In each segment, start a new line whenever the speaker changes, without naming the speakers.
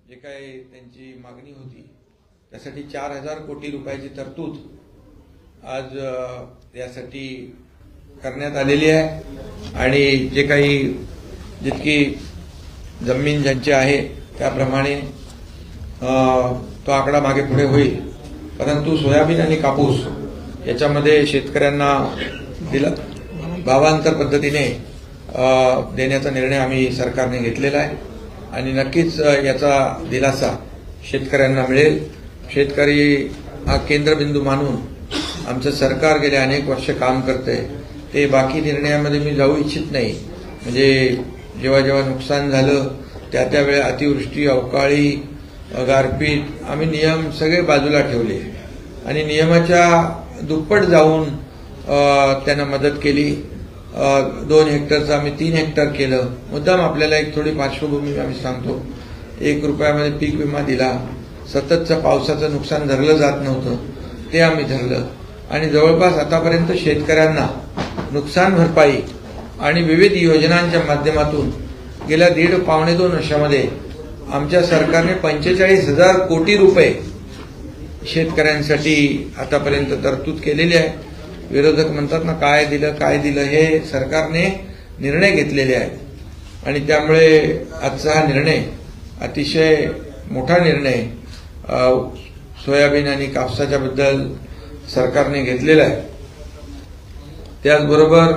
जे काही त्यांची मागणी होती त्यासाठी 4000 कोटी रुपयाची तरतूद आज यासाठी करण्यात आलेली आहे आणि जे काही जितकी जमीन ज्यांची आहे त्याप्रमाणे तो आकडा मागे पुढे होईल, परंतु सोयाबीन आणि कापूस याच्यामध्ये शेतकऱ्यांना दिला भावांतर पद्धतीने देण्याचा निर्णय आम्ही सरकारने घेतलेला आहे आणि नक्कीच याचा दिलासा शेतकऱ्यांना मिळेल। शेतकरी हा केंद्रबिंदू मानून आमचं सरकार गेले अनेक वर्ष काम करते, ते बाकी निर्णयामध्ये मी जाऊ इच्छित नाही। म्हणजे जेव्हा जेव्हा नुकसान झालं त्या अतिवृष्टी, अवकाळी, गारपीट आम्ही नियम सगळे बाजूला ठेवले आणि नियमाच्या दुप्पट जाऊन त्यांना मदत केली। 2 हेक्टरचं आम्ही 3 हेक्टर केलं। मुद्दाम आपल्याला एक थोडी पार्श्वभूमी आम्ही सांगतो। 1 रुपयामध्ये पीक विमा दिला, सततचं पावसाचं नुकसान धरलं जात नव्हतं ते आम्ही धरलं आणि जवळपास आतापर्यंत शेतकऱ्यांना नुकसान भरपाई आणि विविध योजनांच्या माध्यमातून गेल्या 1.5-2 वर्षामध्ये आमच्या सरकारने 45,000 कोटी रुपये शेतकऱ्यांसाठी आतापर्यंत तरतूद केलेली आहे। विरोधक म्हणतात ना काय दिलं, हे सरकारने निर्णय घेतलेले आहेत आणि त्यामुळे आजचा हा निर्णय अतिशय मोठा निर्णय सोयाबीन आणि कापसाच्या बद्दल सरकारने घेतलेला आहे। त्याचबरोबर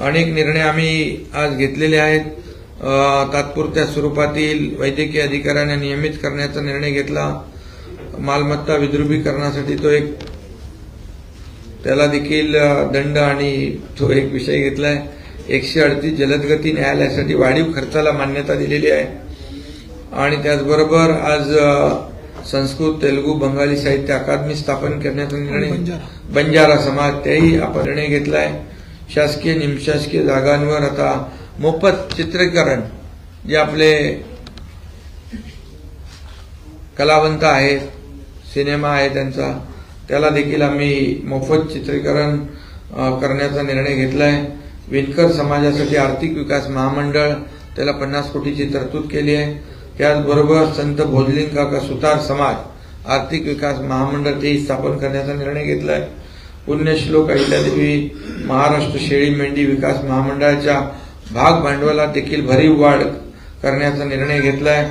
अनेक निर्णय आम्ही आज घेतलेले आहेत। तात्पुरत्या स्वरूपातील वैद्यकीय अधिकाऱ्यांना नियमित करण्याचा निर्णय घेतला। मालमत्ता विद्रुपीकरणासाठी त्याला देखील दंड आणि तो एक विषय घेतलाय। 138 जलदगती न्यायालयासाठी वाढीव खर्चाला मान्यता दिलेली आहे आणि त्याचबरोबर आज संस्कृत, तेलुगू, बंगाली साहित्य अकादमी स्थापन करण्याचा निर्णय, बंजारा समाज त्याही आपण निर्णय घेतलाय। शासकीय निमशासकीय जागांवर आता मोफत चित्रीकरण जे आपले कलावंत आहेत, सिनेमा आहे त्यांचा, त्याला देखील आम्ही मोफत चित्रीकरण करण्याचा निर्णय घेतलाय। विणकर समाजासाठी आर्थिक विकास महामंडळ त्याला 50 कोटीची तरतूद केली आहे। त्याचबरोबर संत भोजलिंग काका सुतार समाज आर्थिक विकास महामंडळ तेही स्थापन करण्याचा निर्णय घेतलाय। पुण्यश्लोक अहिल्यादेवी महाराष्ट्र शेळी मेंढी विकास महामंडळाच्या भाग भांडवलात देखील भरीव वाढ करण्याचा निर्णय घेतलाय।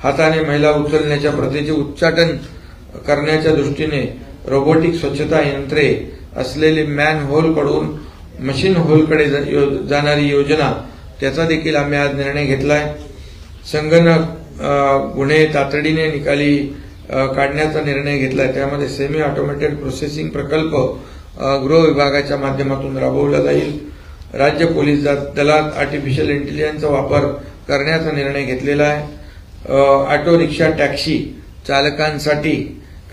हाताने मैला उचलण्याच्या प्रथेचे उच्चाटन करण्याच्या दृष्टीने रोबोटिक स्वच्छता यंत्रे असलेले मॅन होलकडून मशीन होलकडे जाणारी योजना त्याचा देखील आम्ही आज निर्णय घेतलाय। संगणक गुन्हे तातडीने निकाली काढण्याचा निर्णय घेतलाय। त्यामध्ये सेमी ऑटोमेटेड प्रोसेसिंग प्रकल्प गृह विभागाच्या माध्यमातून राबवला जाईल। राज्य पोलीस दलात आर्टिफिशियल इंटेलिजन्सचा वापर करण्याचा निर्णय घेतलेला आहे। ऑटो रिक्षा टॅक्सी चालकांसाठी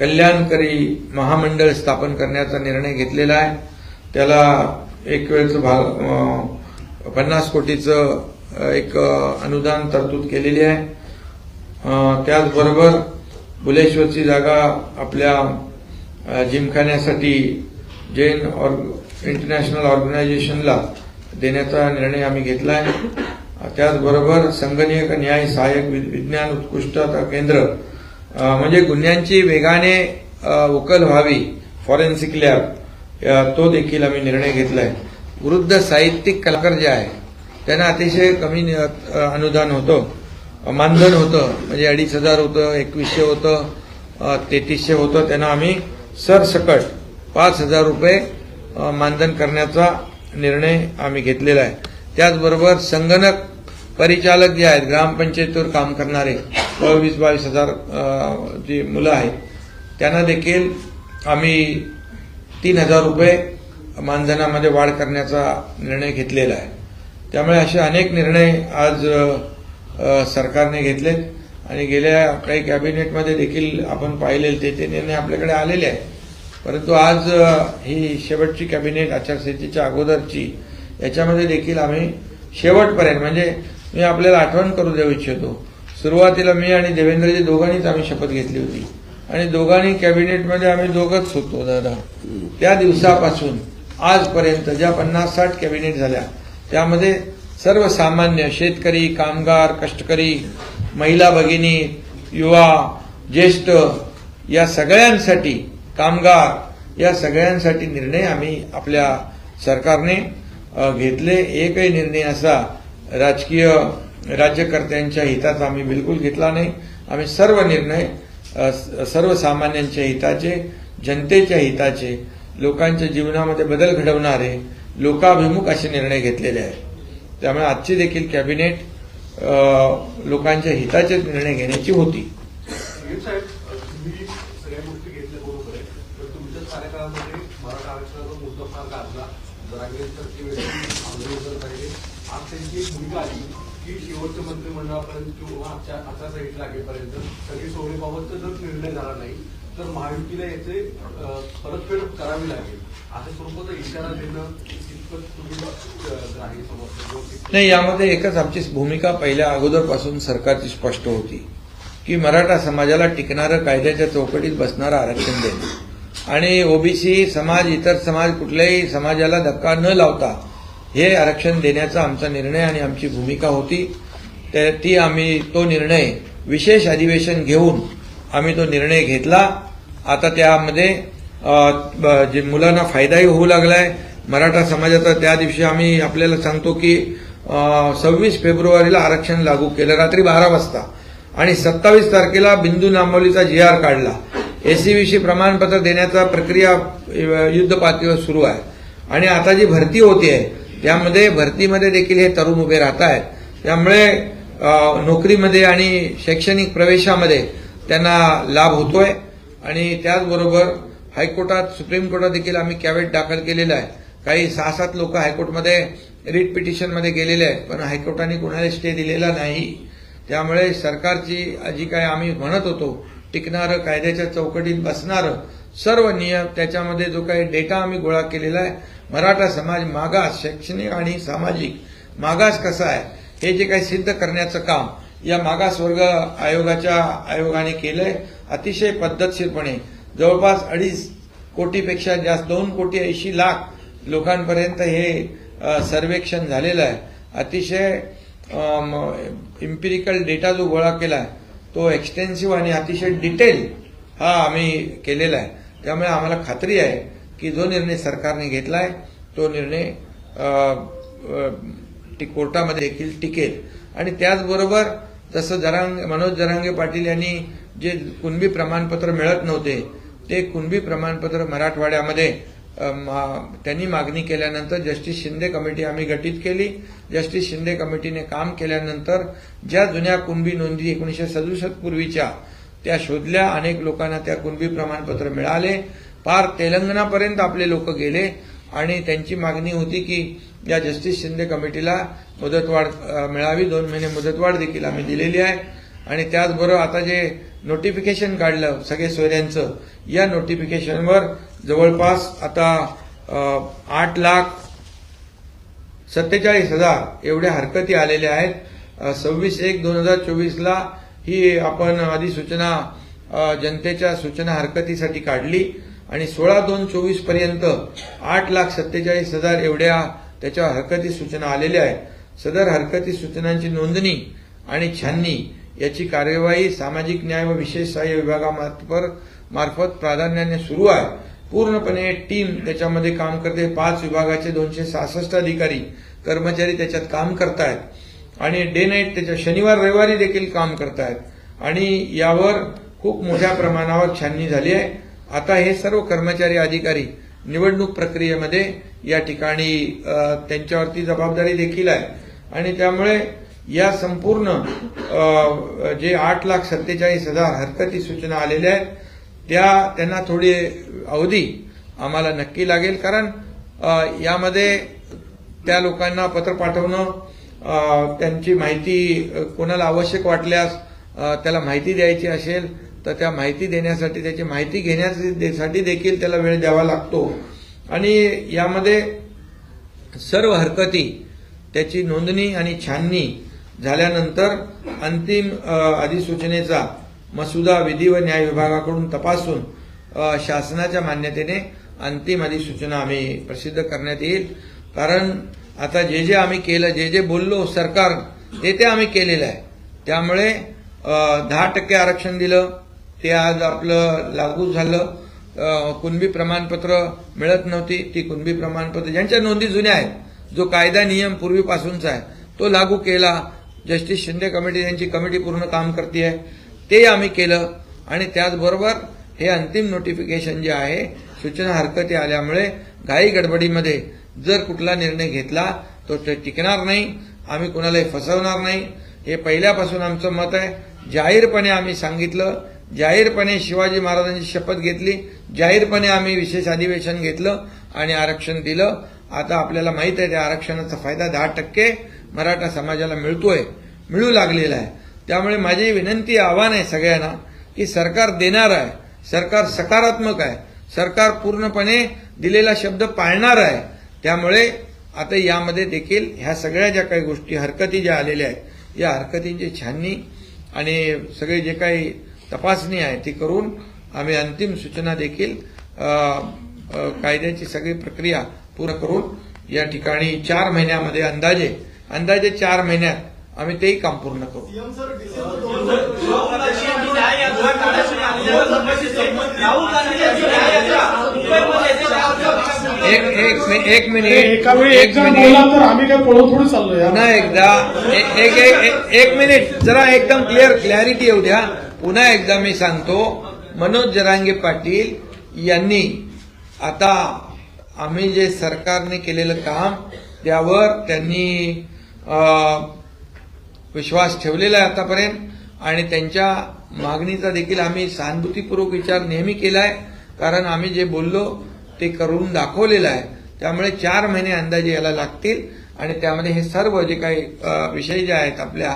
कल्याणकारी महामंडळ स्थापन करण्याचा निर्णय घेतलेला आहे। त्याला एक वेळचं 50 कोटीचं एक अनुदान तरतूद केलेली आहे। त्याचबरोबर बुलेश्वरची जागा आपल्या जिमखान्यासाठी जैन इंटरनॅशनल ऑर्गनायझेशनला देण्याचा निर्णय आम्ही घेतला आहे। त्याचबरोबर संगणकीय न्याय सहाय्यक विज्ञान उत्कृष्टता केंद्र म्हणजे गुन्ह्यांची वेगाने उकल व्हावी, फॉरेन्सिक लॅब तो देखील आम्ही निर्णय घेतलाय। वृद्ध साहित्यिक कलाकार जे आहे त्यांना अतिशय कमी अनुदान होतं, मानधन होतं, म्हणजे 2,500 होतं, 2100 होतं, 3300 होतं, त्यांना आम्ही सरसकट 5,000 रुपये मानधन करण्याचा निर्णय आम्ही घेतलेला आहे। त्याचबरोबर संगणक परिचालक जे आहेत ग्रामपंचायतीवर काम करणारे 22,000 जी मुलं आहेत त्यांना देखील आम्ही 3,000 रुपये मानधनामध्ये वाढ करण्याचा निर्णय घेतलेला आहे। त्यामुळे असे अनेक निर्णय आज सरकारने घेतलेत आणि गेल्या काही कॅबिनेटमध्ये देखील आपण पाहिले ते निर्णय आपल्याकडे आलेले आहेत, परंतु आज ही शेवटची कॅबिनेट आचारसंहितेच्या अगोदरची याच्यामध्ये देखील आम्ही शेवटपर्यंत, म्हणजे मी आपल्याला आठवण करू देऊ इच्छितो, सुरुवातीला मी आणि देवेंद्रजी दोघांनीच आम्ही शपथ घेतली होती आणि दोघांनी कॅबिनेटमध्ये आम्ही दोघंच होतो दादा। त्या दिवसापासून आजपर्यंत ज्या 50-60 कॅबिनेट झाल्या त्यामध्ये सर्वसामान्य शेतकरी, कामगार, कष्टकरी, महिला भगिनी युवा, ज्येष्ठ या सगळ्यांसाठी, कामगार या सगळ्यांसाठी निर्णय आम्ही आपल्या सरकारने घेतले. एकही निर्णय असा राजकीय राज्यकर्त्यांच्या हिताचा आम्ही बिलकुल घेतला नाही. आम्ही सर्व निर्णय सर्वसामान्यांच्या हिताचे, जनतेच्या हिताचे, लोकांच्या जीवनामध्ये बदल घडवणारे, लोकाभिमुख असे निर्णय घेतलेले आहेत. त्यामुळे आजची देखील कॅबिनेट लोकांच्या हिताचे निर्णय घेण्याची होती.
साहेब, तुम्ही सगळ्या गोष्टी घेतल्या बरोबर आहे, पण तुमच्या कार्यकाळामध्ये मराठा आरक्षणाचा मुद्दा फार गाजला. जरांगेसारखी व्यक्ती आंदोलन पाहिजे. आज त्यांची एक भूमिका आली की शेवटच्या मंत्रिमंडळापर्यंत किंवा आचारसंहिता लागेपर्यंत सगळे सोडण्याबाबतचा जर निर्णय झाला नाही तर महायुतीला याचे परतफेड करावी लागेल, अशा स्वरूपाचा इशारा देणं कितपत तुम्ही ग्राह्य समजता?
नाही, यामध्ये एकच आमची भूमिका पहिल्या अगोदरपासून सरकारची स्पष्ट होती की मराठा समाजाला टिकणारं, कायद्याच्या चौकटीत बसणारं आरक्षण देणं आणि ओबीसी समाज, इतर समाज, कुठल्याही समाजाला धक्का न लावता हे आरक्षण देण्याचा आमचा निर्णय आणि आमची भूमिका होती. ती आम्ही तो निर्णय विशेष अधिवेशन घेऊन आम्ही तो निर्णय घेतला. आता त्यामध्ये जे मुलांना फायदाही होऊ लागलाय मराठा समाजाचा. त्या दिवशी आम्ही आपल्याला सांगतो की 26 फेब्रुवारीला आरक्षण लागू केलं रात्री 12 वाजता आणि 27 तारखेला बिंदू नामावलीचा GR काढला. एससीबीसी प्रमाणपत्र देण्याचा प्रक्रिया युद्ध पातळीवर सुरू आहे आणि आता जी भरती होती आहे त्यामध्ये भरतीमध्ये देखील हे तरुण उभे राहत आहेत. त्यामुळे नोकरीमध्ये आणि शैक्षणिक प्रवेशामध्ये त्यांना लाभ होतोय आणि त्याचबरोबर हायकोर्टात, सुप्रीम कोर्टात देखील आम्ही कॅव्हेट दाखल केलेला आहे. काही 6-7 लोक हायकोर्टमध्ये रिट पिटिशनमध्ये गेलेले आहेत, पण हायकोर्टाने कोणाला स्टे दिलेला नाही. त्यामुळे सरकारची जी काय आम्ही म्हणत होतो टिकणारं, कायद्याच्या चौकटीत बसणारं सर्व नियम, त्याच्यामध्ये जो काही डेटा आम्ही गोळा केलेला आहे, मराठा समाज मागास, शैक्षणिक आणि सामाजिक मागास कसा आहे हे जे काही सिद्ध करण्याचं काम या मागासवर्ग आयोगाने केलंय. अतिशय पद्धतशीरपणे जवळपास 2.5 कोटीपेक्षा जास्त 2,80,00,000 लोकांपर्यंत हे सर्वेक्षण झालेलं आहे. अतिशय इम्पिरिकल डेटा जो गोळा केलाय तो एक्सटेन्सिव्ह आणि अतिशय डिटेल हा आम्ही केलेला आहे. त्यामुळे आम्हाला खात्री आहे की जो निर्णय सरकारने घेतलाय तो निर्णय कोर्टामध्ये देखील टिकेल. आणि त्याचबरोबर जसं मनोज जरांगे पाटील यांनी जे कुणबी प्रमाणपत्र मिळत नव्हते ते कुणबी प्रमाणपत्र मराठवाड्यामध्ये त्यांनी मागणी केल्यानंतर जस्टिस शिंदे कमिटी आम्ही गठीत केली. जस्टिस शिंदे कमिटीने काम केल्यानंतर ज्या जुन्या कुणबी नोंदी 1967 पूर्वीच्या त्या शोधल्या. अनेक लोकांना त्या कुणबी प्रमाणपत्र मिळाले. पार तेलंगणापर्यंत आपले लोक गेले आणि त्यांची मागणी होती की या जस्टिस शिंदे कमिटीला मुदतवाढ मिळावी. 2 महिने मुदतवाढ देखील आम्ही दिलेली आहे. आणि त्याचबरोबर आता जे नोटिफिकेशन काढलं सगळे सोयऱ्यांचं, या नोटिफिकेशनवर जवळपास आता 8,47,000 एवढ्या हरकती आलेल्या आहेत. 26/1/2024 ही आपण अधिसूचना जनतेच्या सूचना हरकतीसाठी काढली आणि 16/2/24 पर्यंत 8,47,000 एवढ्या त्याच्या हरकती सूचना आलेल्या आहेत. सदर हरकती सूचनांची नोंदणी आणि छाननी याची कार्यवाही सामाजिक न्याय व विशेष सहाय्य विभागामार्फत प्राधान्याने सुरू आहे. पूर्णपणे टीम त्याच्यामध्ये काम करते. 5 विभागाचे 266 अधिकारी कर्मचारी त्याच्यात काम करतायत आणि डे नाईट त्याच्या शनिवार रविवारी देखील काम करतायत आणि यावर खूप मोठ्या प्रमाणावर छाननी झाली आहे. आता हे सर्व कर्मचारी अधिकारी निवडणूक प्रक्रियेमध्ये या ठिकाणी त्यांच्यावरती जबाबदारी देखील आहे आणि त्यामुळे या संपूर्ण जे 8,47,000 हरकती सूचना आलेल्या आहेत त्यांना थोडी अवधी आम्हाला नक्की लागेल. कारण यामध्ये त्या लोकांना पत्र पाठवणं, त्यांची माहिती कोणाला आवश्यक वाटल्यास त्याला माहिती द्यायची असेल तर त्या माहिती देण्यासाठी, त्याची माहिती घेण्यासाठी देखील त्याला वेळ द्यावा लागतो आणि यामध्ये सर्व हरकती त्याची नोंदणी आणि छाननी झाल्यानंतर अंतिम अधिसूचनेचा मसुदा विधी व न्याय विभागाकडून तपासून शासनाच्या मान्यतेने अंतिम अधिसूचना आम्ही प्रसिद्ध करण्यात येईल. कारण आता जे आम्ही केलं, जे बोललो सरकार ते आम्ही केलेलं आहे. त्यामुळे 10% आरक्षण दिलं, ते आज आपलं लागू झालं. कुणबी प्रमाणपत्र मिळत नव्हती, ती कुणबी प्रमाणपत्र ज्यांच्या नोंदी जुन्या आहेत, जो कायदा नियम पूर्वीपासूनचा आहे तो लागू केला. जस्टिस शिंदे कमिटी यांची कमिटी पूर्ण काम करते, ते आम्ही केलं. आणि त्याचबरोबर हे अंतिम नोटिफिकेशन जे आहे, सूचना हरकती आल्यामुळे घाई गडबडीमध्ये जर कुठला निर्णय घेतला तो ते टिकणार नाही. आम्ही कुणालाही फसवणार नाही, हे पहिल्यापासून आमचं मत आहे. जाहीरपणे आम्ही सांगितलं, जाहीरपणे शिवाजी महाराजांची शपथ घेतली, जाहीरपणे आम्ही विशेष अधिवेशन घेतलं आणि आरक्षण दिलं. आता आपल्याला माहित आहे त्या आरक्षणाचा फायदा 10% मराठा समाजाला मिळू लागलेला आहे. त्यामुळे माझी विनंती आव्हान आहे सगळ्यांना की सरकार देणार आहे, सरकार सकारात्मक आहे, सरकार पूर्णपणे दिलेला शब्द पाळणार आहे. त्यामुळे आता यामध्ये देखील ह्या सगळ्या ज्या काही गोष्टी हरकती ज्या आलेल्या आहेत, या हरकतींची छाननी आणि सगळे जे काही तपासणी आहे ती करून आम्ही अंतिम सूचना देखील कायद्याची सगळी प्रक्रिया पूर्ण करून या ठिकाणी 4 महिन्यामध्ये अंदाजे 4 महिन्यात आम्ही तेही काम पूर्ण करू. एक मिनिट पुन्हा एकदा एक मिनिट जरा एकदम क्लॅरिटी येऊ द्या. पुन्हा एकदा मी सांगतो, मनोज जरांगे पाटील यांनी आता आम्ही जे सरकारने केलेलं काम त्यावर त्यांनी विश्वास ठेवलेला आहे आतापर्यंत, आणि त्यांच्या मागणीचा देखील आम्ही सहानुभूतीपूर्वक विचार नेहमी केलाय, कारण आम्ही जे बोललो ते करून दाखवलेलं आहे. त्यामुळे 4 महिने अंदाजे याला लागतील आणि त्यामध्ये हे सर्व जे काही विषय जे आहेत आपल्या